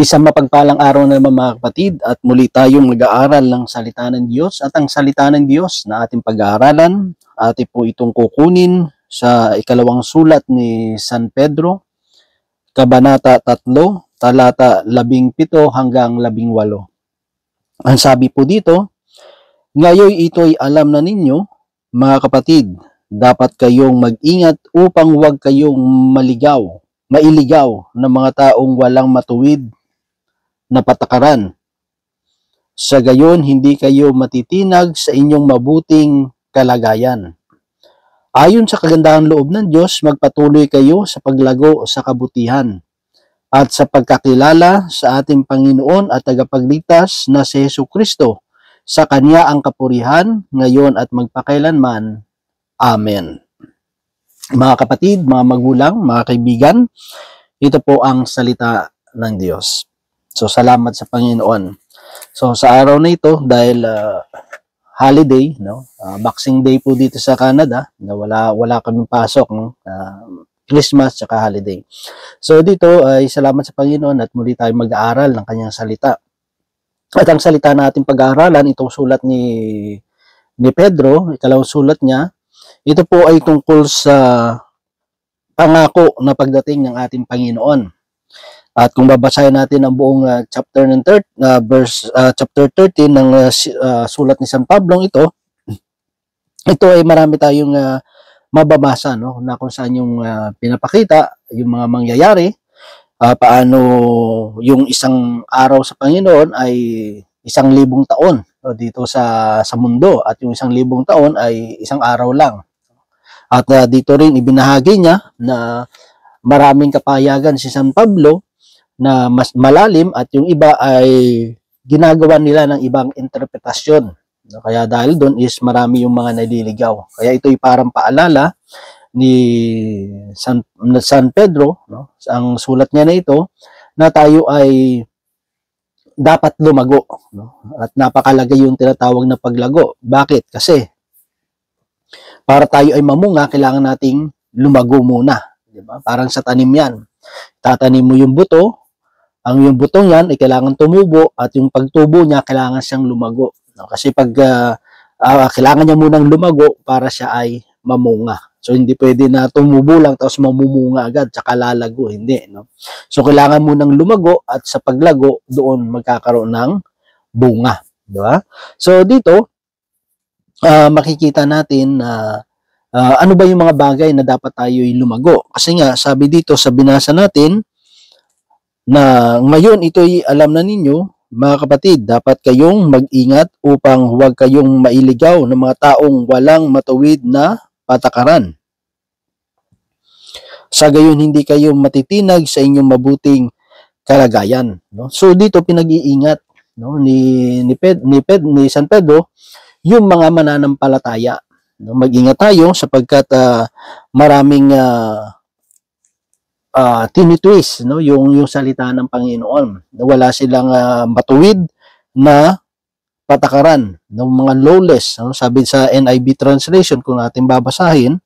Isang mapagpalang araw na naman mga kapatid at muli tayong mag-aaral ng salita ng Diyos at ang salita ng Diyos na ating pag-aaralan atin po itong kukunin sa ikalawang sulat ni San Pedro, Kabanata 3, talata 17 hanggang 18. Ang sabi po dito, ngayon ito'y alam na ninyo mga kapatid, dapat kayong mag-ingat upang huwag kayong mailigaw ng mga taong walang matuwid na patakaran. Sa gayon, hindi kayo matitinag sa inyong mabuting kalagayan. Ayon sa kagandahang loob ng Diyos, magpatuloy kayo sa paglago sa kabutihan at sa pagkakilala sa ating Panginoon at tagapagligtas na si Jesucristo. Sa Kanya ang kapurihan, ngayon at magpakailanman. Amen. Mga kapatid, mga magulang, mga kaibigan, ito po ang salita ng Diyos. So, salamat sa Panginoon. So, sa araw na ito, dahil holiday, Boxing Day po dito sa Canada, na wala kaming pasok, Christmas at holiday. So, dito ay salamat sa Panginoon at muli tayo mag-aaral ng kanyang salita. At ang salita natin pag-aaralan, itong sulat ni Pedro, ikalawang sulat niya, ito po ay tungkol sa pangako na pagdating ng ating Panginoon. At kung babasahin natin ang buong chapter 13 ng sulat ni San Pablo ito ay marami tayong mababasa, na kung saan yung pinapakita yung mga mangyayari, paano yung isang araw sa Panginoon ay 1,000 taon dito sa mundo at yung 1,000 taon ay isang araw lang. At dito rin ibinahagi niya na maraming kapayagan si San Pablo na mas malalim at yung iba ay ginagawa nila ng ibang interpretasyon. Kaya dahil doon is marami yung mga naliligaw. Kaya ito ay parang paalala ni San Pedro, ang sulat niya na ito, na tayo ay dapat lumago. At napakalagay yung tinatawag na paglago. Bakit? Kasi para tayo ay mamunga, kailangan nating lumago muna. Diba? Parang sa tanim yan. Tatanim mo yung buto, ang yung butong yan ay kailangan tumubo at yung pagtubo niya kailangan siyang lumago. Kasi pag kailangan niya munang lumago para siya ay mamunga. So hindi pwede na tumubo lang tapos mamumunga agad tsaka lalago, hindi, So kailangan munang lumago at sa paglago doon magkakaroon ng bunga, di ba? So dito makikita natin na ano ba yung mga bagay na dapat tayo ay lumago. Kasi nga sabi dito sa binasa natin na ngayon ito'y alam na ninyo, mga kapatid, dapat kayong mag-ingat upang huwag kayong mailigaw ng mga taong walang matuwid na patakaran. Sa gayon, hindi kayo matitinag sa inyong mabuting kalagayan. So dito pinag-iingat ni San Pedro yung mga mananampalataya. Mag-ingat tayo sapagkat maraming tinitwist yung salita ng Panginoon. Wala silang matuwid na patakaran ng mga lawless. Sabi sa NIV translation, kung natin babasahin,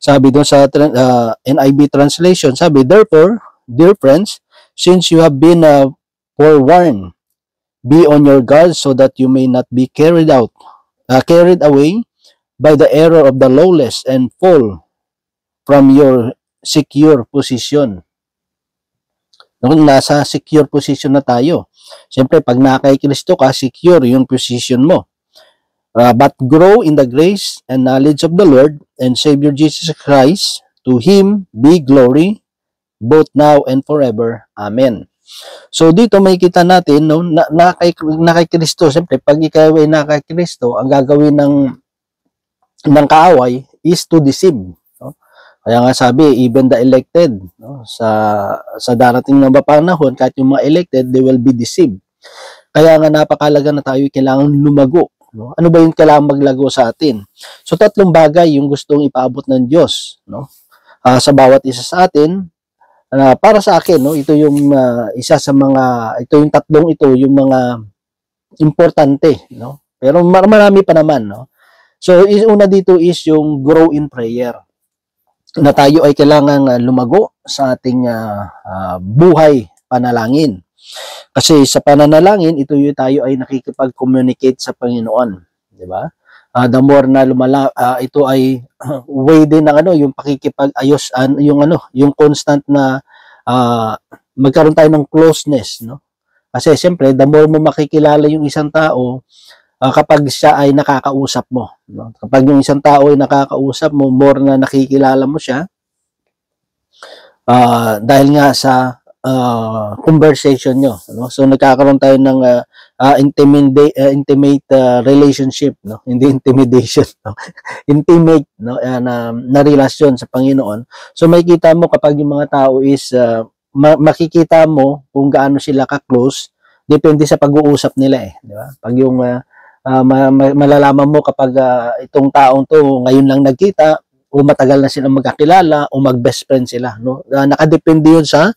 sabi doon sa NIV translation, sabi, therefore, dear friends, since you have been forewarned, be on your guard so that you may not be carried away by the error of the lawless and fall from your secure position. Nasa secure position na tayo. Siyempre, pag nakay Kristo ka, secure yung position mo. But grow in the grace and knowledge of the Lord and Savior Jesus Christ. To Him be glory, both now and forever. Amen. So, dito may kita natin, nakay Kristo. Siyempre, pag ikaw ay nakay Kristo, ang gagawin ng kaaway is to deceive. Kaya nga sabi, even the elected, sa darating na panahon, kahit yung mga elected, they will be deceived. Kaya nga napakalaga na tayo kailangan lumago. Ano ba yung kailangan maglago sa atin? So 3 bagay yung gustong ipaabot ng Diyos sa bawat isa sa atin. Para sa akin, ito yung isa sa mga, ito yung 3 ito, yung mga importante. Pero marami pa naman. So una dito is yung grow in prayer. Na tayo ay kailangang lumago sa ating buhay panalangin. Kasi sa pananalangin, ito yung tayo ay nakikipag-communicate sa Panginoon, di ba? The more na lumala, ito ay way din ng yung pakikipag-ayos, yung constant na magkaroon tayo ng closeness, no? Kasi siyempre, the more mo makikilala yung isang tao, kapag siya ay nakakausap mo, no? Kapag yung isang tao ay nakakausap mo, more na nakikilala mo siya, dahil nga sa conversation nyo, no? So nagkakaroon tayo ng intimate relationship, no? Hindi intimidation, no? Intimate, no? Na relasyon sa Panginoon. So makikita mo kapag yung mga tao is makikita mo kung gaano sila ka-close, depende sa pag-uusap nila di ba? Pag yung malalaman mo kapag itong taong to ngayon lang nagkita o matagal na silang magkakilala o mag-best friend sila, no? Nakadepende yun sa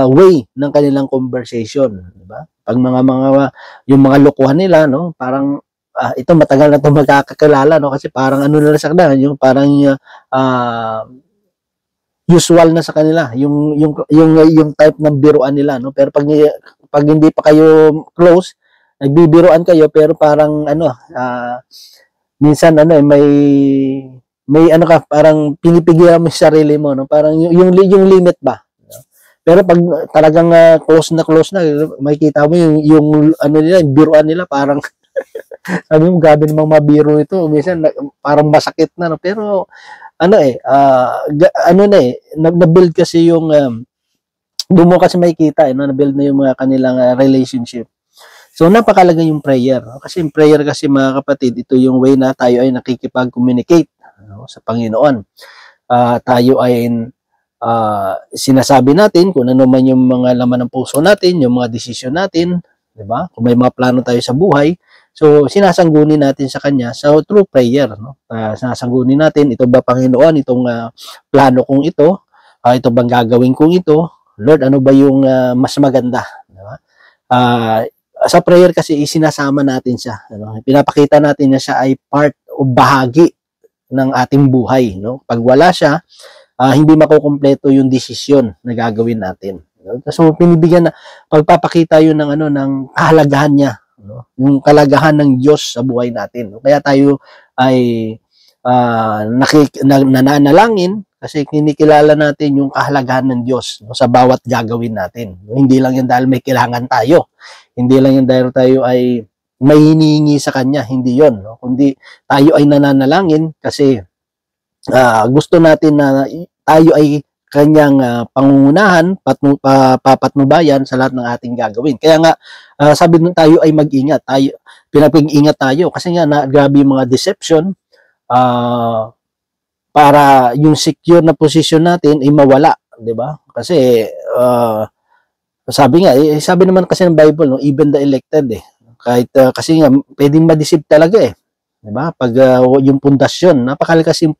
way ng kanilang conversation, di ba? Pag yung mga lokohan nila, no? Parang ito matagal na 'tong magkakakilala, no? Kasi parang na sa kanila, yung parang usual na sa kanila yung type ng biruan nila, no? Pero pag hindi pa kayo close, nagbibiruan kayo pero parang minsan may parang pinipigilan mo yung sarili mo, no? Parang yung limit ba, no? Pero pag talagang close na makikita mo yung nila, yung biruan nila parang sabi mo gabi namang mabiro ito, minsan parang masakit na, no? Pero na-build kasi yung doon mo kasi makikita, na-build na yung mga kanilang relationship. So napakalaga yung prayer, no? Kasi yung prayer kasi mga kapatid, ito yung way na tayo ay nakikipag-communicate, no, sa Panginoon. Tayo ay sinasabi natin kung ano man yung mga laman ng puso natin, yung mga desisyon natin, di ba? Kung may mga plano tayo sa buhay, so sinasanggunin natin sa Kanya through prayer, no? Sinasanggunin natin, ito ba Panginoon, itong plano kong ito, ito bang gagawin kong ito, Lord, ano ba yung mas maganda, di ba? Sa prayer kasi isinasama natin siya, ano? Pinapakita natin na siya ay part o bahagi ng ating buhay, no? Pag wala siya, hindi makukumpleto yung desisyon na gagawin natin, no? So pagpapakita yun ng ng kahalagahan niya, no? Yung kalagahan ng Diyos sa buhay natin, no? Kaya tayo ay nananalangin kasi kinikilala natin yung kahalagahan ng Diyos, no, sa bawat gagawin natin. Hindi lang yan dahil may kailangan tayo. Hindi lang yan dahil tayo ay may hinihingi sa Kanya. Hindi yon, no? Kundi tayo ay nananalangin kasi gusto natin na tayo ay Kanyang pangungunahan, papatnubayan sa lahat ng ating gagawin. Kaya nga, sabi nung tayo ay mag-ingat. Pinapag-ingat tayo kasi nga grabe yung mga deception, para yung secure na position natin ay mawala, di ba? Kasi sabi naman kasi ng Bible, no, even the elected kahit kasi nga pwedeng ma-deceive talaga di ba? Pag yung pundasyon, napakalaga kasi yung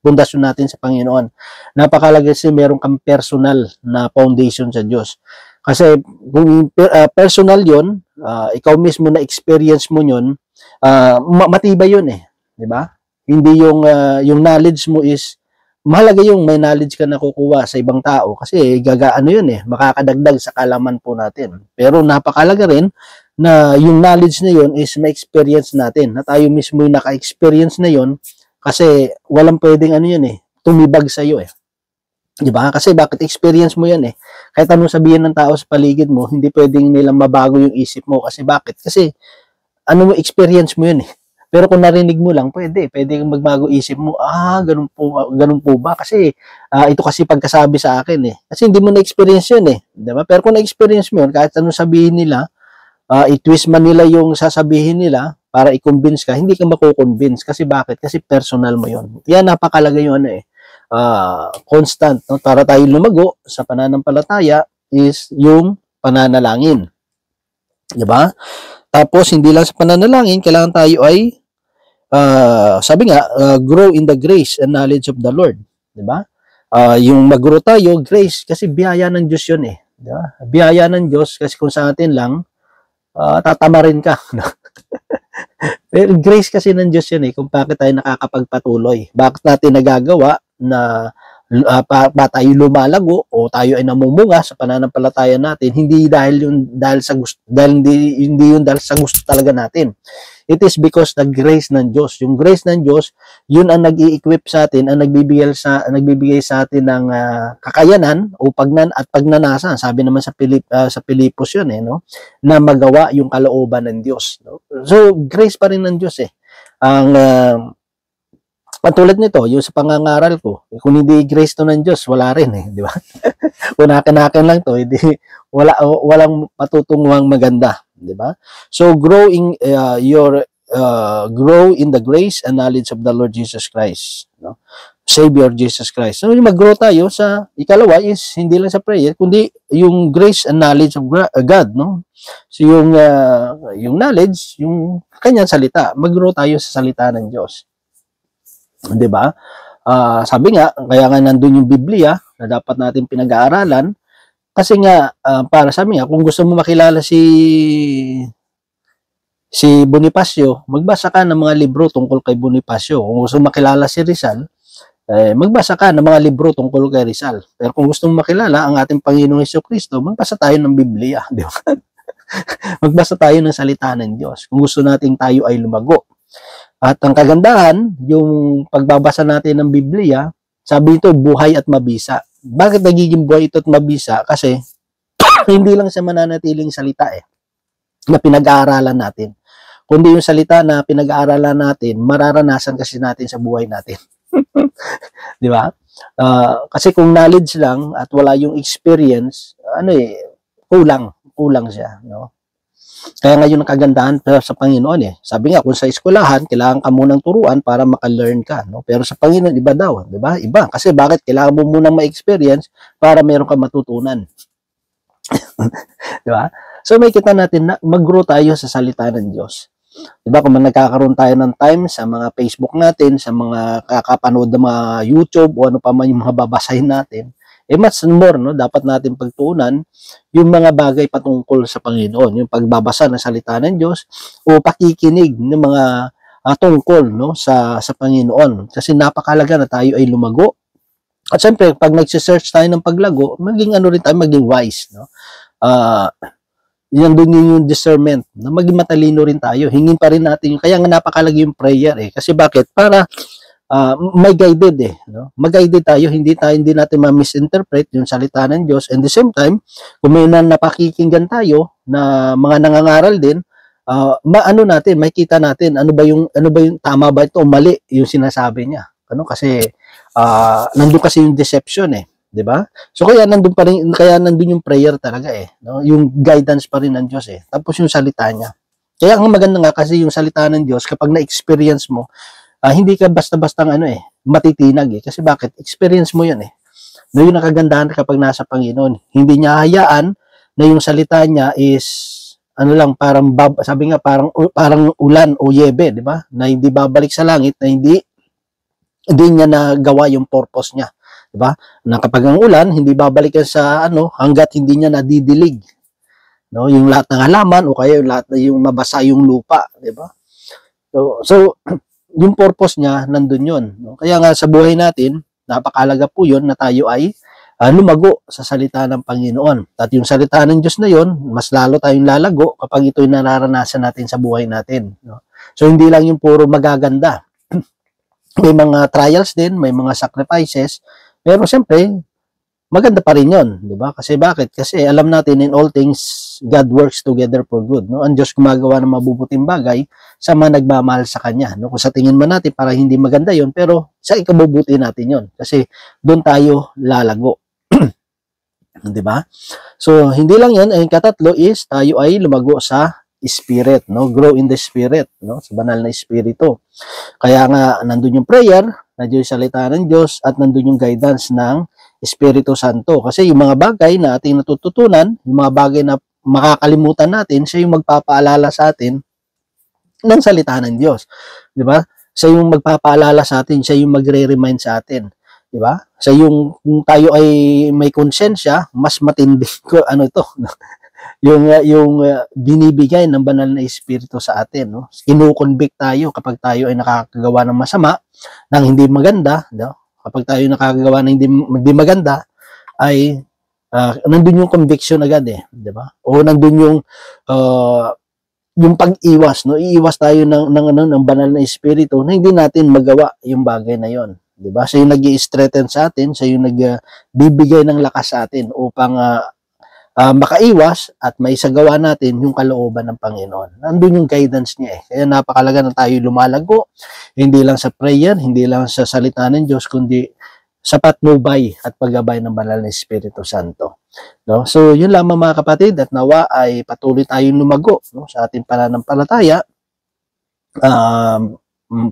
pundasyon natin sa Panginoon. Napakalaga kasi meron kang personal na foundation sa Diyos. Kasi kung personal 'yon, ikaw mismo na experience mo 'yon, matibay 'yon di ba? Hindi yung knowledge mo is mahalaga yung may knowledge ka nakukuha sa ibang tao kasi yun makakadagdag sa kalaman po natin. Pero napakalaga rin na yung knowledge na yun is ma-experience natin. Na tayo mismo yung naka-experience na yun kasi walang pwedeng tumibag sa iyo Di ba? Kasi bakit experience mo yan Kahit anong sabihin ng tao sa paligid mo, hindi pwedeng nilang mabago yung isip mo kasi bakit? Kasi experience mo yun Pero kung narinig mo lang, pwede magbago isip mo. Ganun po ba? Kasi ito kasi pagkasabi sa akin Kasi hindi mo na-experience yun di ba? Pero kung na-experience mo yun, kahit anong sabihin nila, i-twist man nila yung sasabihin nila para i-convince ka, hindi ka mako-convince. Kasi bakit? Kasi personal mo yun. Yan, napakalaga yung constant. No? Para tayo lumago sa pananampalataya is yung pananalangin. Di ba? Tapos, hindi lang sa pananalangin, kailangan tayo ay, sabi nga, grow in the grace and knowledge of the Lord. Diba? Yung mag-grow tayo, grace, kasi biyaya ng Diyos yun Diba? Biyaya ng Diyos, kasi kung sa atin lang, tatama rin ka. Pero grace kasi ng Diyos yun kung bakit tayo nakakapagpatuloy. Bakit natin nagagawa na ba tayo lumalago o tayo ay namumunga sa pananampalataya natin, hindi dahil sa gusto, hindi yun dahil sa gusto talaga natin. It is because the grace ng Diyos. Yung grace ng Diyos, yun ang nag-i-equip sa atin, ang nagbibigay sa atin ng kakayanan o pagnanasa. Sabi naman sa Pilipos yun, no? Na magawa yung kalooban ng Diyos. No? So, grace pa rin ng Diyos eh. Ang patulad nito, yung sa pangangaral ko, kung hindi grace to ng Diyos, wala rin eh, di ba? Unakan-akan lang to, hindi, walang patutunguhang maganda, di ba? So grow in the grace and knowledge of the Lord Jesus Christ, no? Savior Jesus Christ. So mag-grow tayo sa ikalawa is hindi lang sa prayer, kundi yung grace and knowledge of God, no? So yung knowledge, yung kanyang salita, mag-grow tayo sa salita ng Diyos. 'Di ba? Sabi nga, kaya nga nandun yung Biblia na dapat natin pinag-aaralan kasi nga para sa amin, kung gusto mo makilala si Bonifacio, magbasa ka ng mga libro tungkol kay Bonifacio. Kung gusto mo makilala si Rizal, magbasa ka ng mga libro tungkol kay Rizal. Pero kung gusto mo makilala ang ating Panginoong Jesucristo, magbasa tayo ng Biblia, di ba? Magbasa tayo ng salita ng Diyos. Kung gusto nating tayo ay lumago. At ang kagandahan, yung pagbabasa natin ng Biblia, sabi ito, buhay at mabisa. Bakit nagiging buhay ito at mabisa? Kasi hindi lang siya mananatiling salita na pinag-aaralan natin. Kundi yung salita na pinag-aaralan natin, mararanasan kasi natin sa buhay natin. Di ba? Kasi kung knowledge lang at wala yung experience, kulang siya, no? Kaya ngayon ang kagandahan sa Panginoon Sabi nga, kung sa eskwelahan, kailangan ka munang turuan para maka-learn ka, no? Pero sa Panginoon, iba daw, di ba? Iba. Kasi bakit? Kailangan mo munang ma-experience para meron ka matutunan. Di ba? So may kita natin na mag-grow tayo sa salita ng Diyos. Di ba? Kung nagkakaroon tayo ng time sa mga Facebook natin, sa mga kakapanood ng mga YouTube o ano pa man yung mga babasahin natin, much more, no, dapat natin pagtuunan yung mga bagay patungkol sa Panginoon, yung pagbabasa ng salita ng Diyos o pakikinig ng mga tungkol, no, sa Panginoon. Kasi napakalaga na tayo ay lumago. At siyempre, pag nagsisearch tayo ng paglago, maging maging wise, no? Yan doon yung discernment, na maging matalino rin tayo. Hingin pa rin natin yung, kaya nga napakalaga yung prayer Kasi bakit? Para may guided no? Mag-guided tayo, hindi natin ma-misinterpret yung salita ng Diyos. And the same time, kung may napakikinggan tayo na mga nangangaral din, makita natin ano ba yung tama ba ito o mali yung sinasabi niya. Kasi nandun kasi yung deception 'di ba? So kaya nandun yung prayer talaga no? Yung guidance pa rin ng Diyos Tapos yung salita niya. Kaya ang maganda nga kasi yung salita ng Diyos kapag na-experience mo, hindi ka basta-bastang matitinag Kasi bakit? Experience mo yun No, yung nakagandahan kapag nasa Panginoon. Hindi niya hayaan na yung salita niya is sabi nga parang ulan o yebe, di ba? Na hindi babalik sa langit, na hindi niya nagawa yung purpose niya, di ba? Na kapag ang ulan, hindi babalik sa hangga't hindi niya nadidilig. No, yung lahat ng halaman o kaya yung mabasa yung lupa, di ba? So yung purpose niya, nandun yun. No? Kaya nga sa buhay natin, napakalaga po yun na tayo ay lumago sa salita ng Panginoon. At yung salita ng Diyos na yun, mas lalo tayong lalago kapag ito'y nararanasan natin sa buhay natin. No? So hindi lang yung puro magaganda. May mga trials din, may mga sacrifices, pero siyempre, maganda pa rin yun, di ba? Kasi bakit? Kasi alam natin, in all things, God works together for good, no? Ang Diyos gumagawa ng mabubuting bagay sa mga nagmamahal sa Kanya, no? Kung sa tingin man natin, para hindi maganda yun, pero sa ikabubuti natin yun. Kasi doon tayo lalago. Di ba? So, hindi lang yan. Ang katatlo is, tayo ay lumago sa Spirit, no? Grow in the Spirit, no? Sa banal na Espiritu. Kaya nga, nandun yung prayer, nandun yung salita ng Diyos, at nandun yung guidance ng Espiritu Santo. Kasi yung mga bagay na ating natututunan, yung mga bagay na makakalimutan natin, siya yung magpapaalala sa atin ng salita ng Diyos. Di ba? Siya yung magpapaalala sa atin, siya yung magre-remind sa atin. Di ba? Siya yung kung tayo ay may konsensya, mas matindi ko yung binibigay ng banal na Espiritu sa atin, no? Ino-convict tayo kapag tayo ay nakakagawa ng masama, ng hindi maganda, no? kapag tayo nakakagawa ng hindi maganda, ay nandun yung conviction agad di ba? O nandun yung pag-iwas, no? Iiwas tayo ng banal na espiritu na hindi natin magawa yung bagay na yon, di ba? Siya yung nag-i-strengthen sa atin, siya yung nagbibigay ng lakas sa atin upang makaiwas at maisagawa natin yung kalooban ng Panginoon. Nandun yung guidance niya Kaya napakalaga na tayo lumalago, hindi lang sa prayer, hindi lang sa salita ng Diyos, kundi sa patnubay at paggabay ng banal na Espiritu Santo. No? So, yun lamang mga kapatid, at nawa ay patuloy tayong lumago sa ating pananampalataya.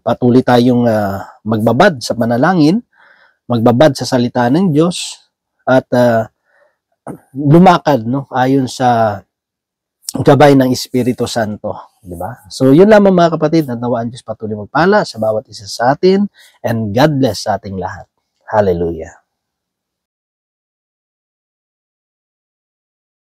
Patuloy tayong magbabad sa panalangin, magbabad sa salita ng Diyos, at lumakad ayon sa gabay ng Espiritu Santo, di ba? So, yun lamang mga kapatid, at nawa ang Diyos patuloy magpala sa bawat isa sa atin, and God bless sa ating lahat. Hallelujah.